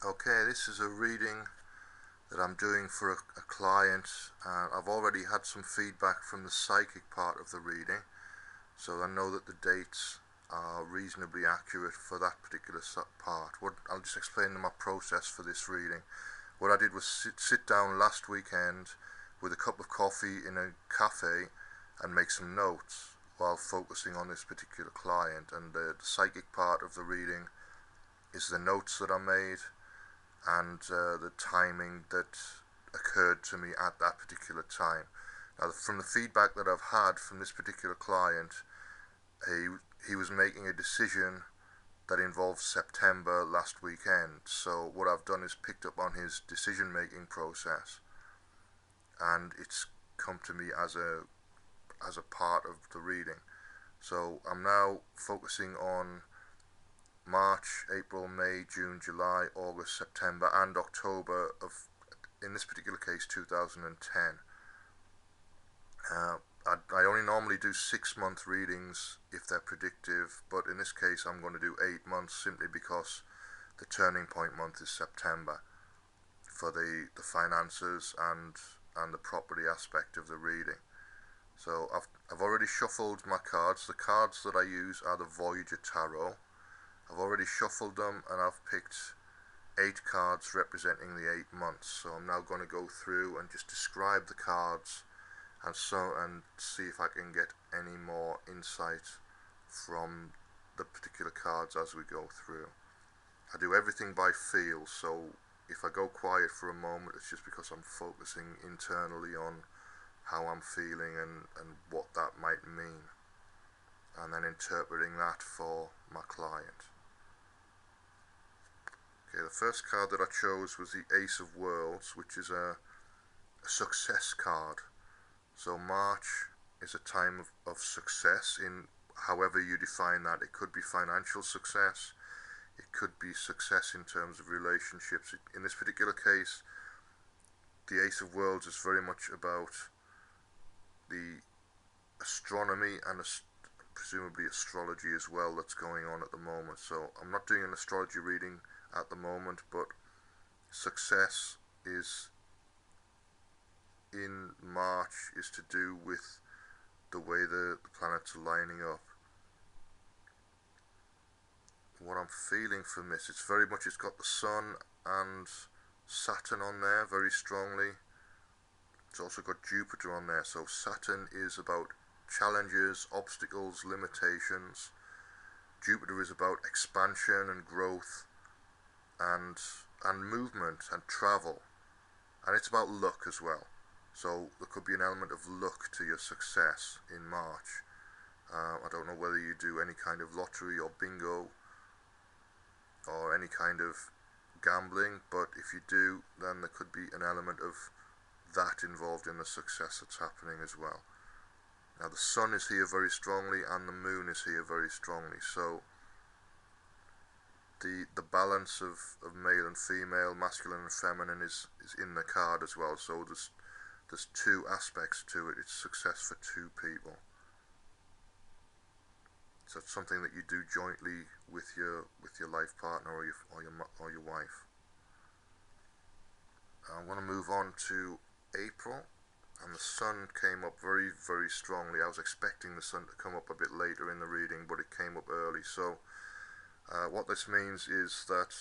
Okay, this is a reading that I'm doing for a client. I've already had some feedback from the psychic part of the reading, so I know that the dates are reasonably accurate for that particular part. I'll just explain my process for this reading. What I did was sit down last weekend with a cup of coffee in a cafe and make some notes while focusing on this particular client. And the psychic part of the reading is the notes that I made and the timing that occurred to me at that particular time. Now, from the feedback that I've had from this particular client, he was making a decision that involved September last weekend. So what I've done is picked up on his decision making process, and it's come to me as a part of the reading. So I'm now focusing on March, April, May, June, July, August, September and October of, in this particular case, 2010. I only normally do 6-month readings if they're predictive, but in this case I'm going to do 8 months simply because the turning point month is September for the finances and the property aspect of the reading. So I've already shuffled my cards. The cards that I use are the Voyager Tarot. I've already shuffled them and I've picked 8 cards representing the 8 months. So I'm now going to go through and just describe the cards and see if I can get any more insight from the particular cards as we go through. I do everything by feel, so if I go quiet for a moment, it's just because I'm focusing internally on how I'm feeling and what that might mean, and then interpreting that for my client. Okay, the first card that I chose was the Ace of Worlds, which is a success card. So March is a time of success in however you define that. It could be financial success, it could be success in terms of relationships. In this particular case, the Ace of Worlds is very much about the astronomy and presumably astrology as well that's going on at the moment. So I'm not doing an astrology reading at the moment, but success is in March is to do with the way the planets are lining up. What I'm feeling from this, it's got the Sun and Saturn on there very strongly. It's also got Jupiter on there. So Saturn is about challenges, obstacles, limitations. Jupiter is about expansion and growth and movement and travel, and it's about luck as well. So there could be an element of luck to your success in March. I don't know whether you do any kind of lottery or bingo or any kind of gambling, but if you do, then there could be an element of that involved in the success that's happening as well. Now the Sun is here very strongly and the Moon is here very strongly, so the balance of male and female, masculine and feminine is in the card as well. So there's 2 aspects to it. It's success for 2 people. So it's something that you do jointly with your life partner or your wife. I'm going to move on to April, and the Sun came up very, very strongly. I was expecting the Sun to come up a bit later in the reading, but it came up early. So what this means is that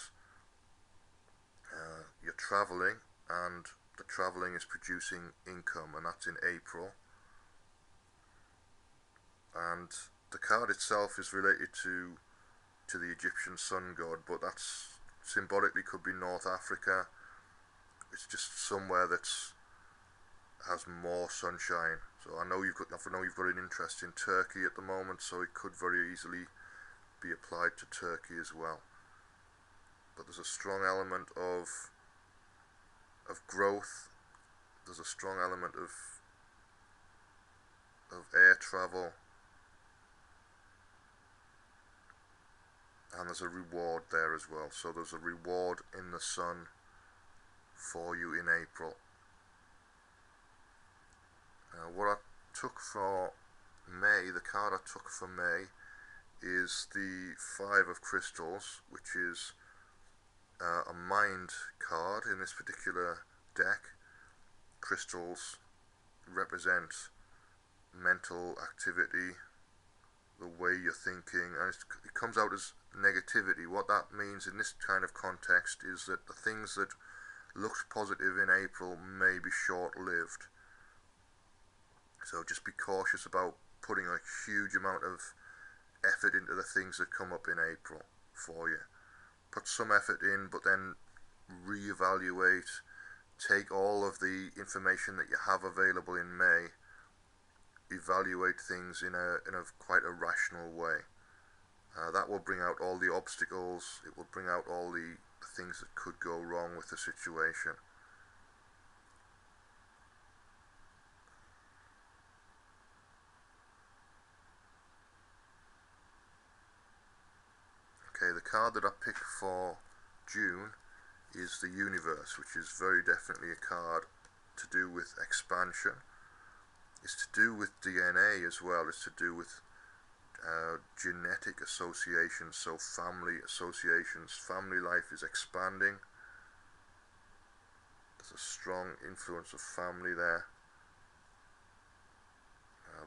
you're traveling, and the traveling is producing income, and that's in April. And the card itself is related to the Egyptian sun god, but that's symbolically could be North Africa. It's just somewhere that's has more sunshine. So I know you've got an interest in Turkey at the moment, so it could very easily be applied to Turkey as well. But there's a strong element of growth. There's a strong element of air travel, and there's a reward there as well. So there's a reward in the Sun for you in April. What I took for May, the card I took for May is the 5 of Crystals, which is a mind card in this particular deck. Crystals represent mental activity, the way you're thinking, and it comes out as negativity. What that means in this kind of context is that the things that looked positive in April may be short-lived. So just be cautious about putting a huge amount of effort into the things that come up in April for you. Put some effort in, but then reevaluate. Take all of the information that you have available in May, evaluate things in a quite a rational way. That will bring out all the obstacles. It will bring out all the things that could go wrong with the situation. Okay, the card that I picked for June is the Universe, which is very definitely a card to do with expansion. It's to do with DNA as well. It's to do with genetic associations, so family associations. Family life is expanding. There's a strong influence of family there.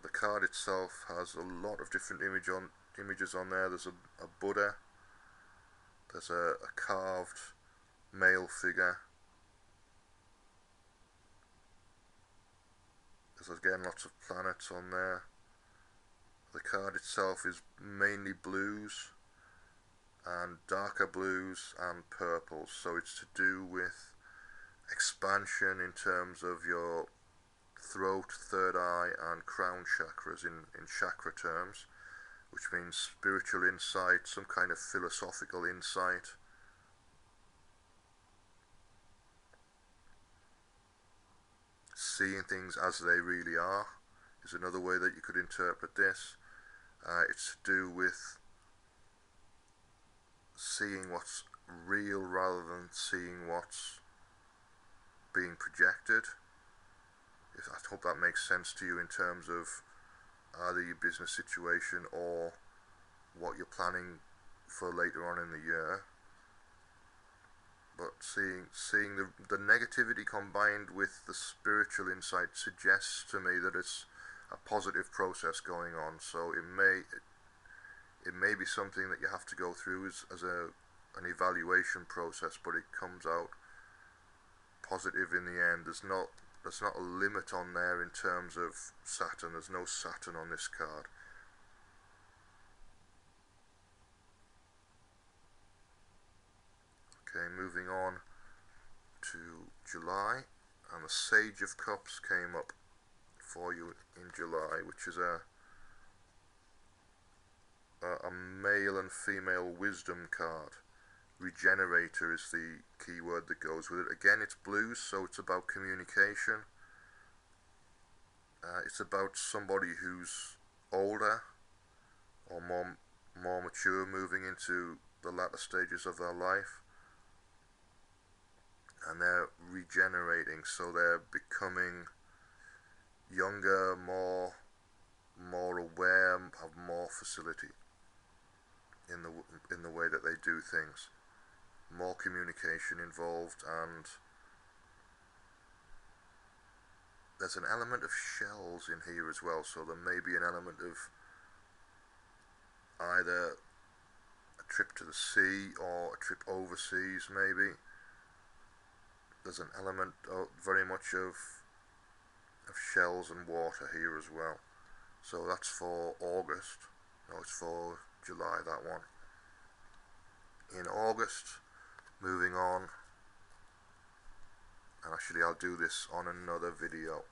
The card itself has a lot of different images on there. There's a Buddha. There's a carved male figure. There's again lots of planets on there. The card itself is mainly blues and darker blues and purples, so it's to do with expansion in terms of your throat, third eye and crown chakras in chakra terms, which means spiritual insight, some kind of philosophical insight. Seeing things as they really are is another way that you could interpret this. It's to do with seeing what's real rather than seeing what's being projected. I hope that makes sense to you in terms of either your business situation or what you're planning for later on in the year. But seeing the negativity combined with the spiritual insight suggests to me that it's a positive process going on. So it may be something that you have to go through as an evaluation process, but it comes out positive in the end. There's not a limit on there in terms of Saturn. There's no Saturn on this card. Okay, moving on to July, and the Sage of Cups came up for you in July, which is a male and female wisdom card. Regenerator is the key word that goes with it. Again, it's blues, so it's about communication. It's about somebody who's older or more mature, moving into the latter stages of their life, and they're regenerating, so they're becoming younger, more aware, have more facility in the way that they do things. More communication involved, and there's an element of shells in here as well, so there may be an element of either a trip to the sea or a trip overseas maybe. There's an element very much of shells and water here as well. So that's for August. No, it's for July, that one. In August, moving on, and actually I'll do this on another video,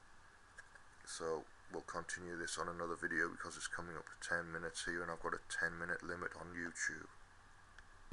so we'll continue this on another video because it's coming up to 10 minutes here and I've got a 10-minute limit on YouTube.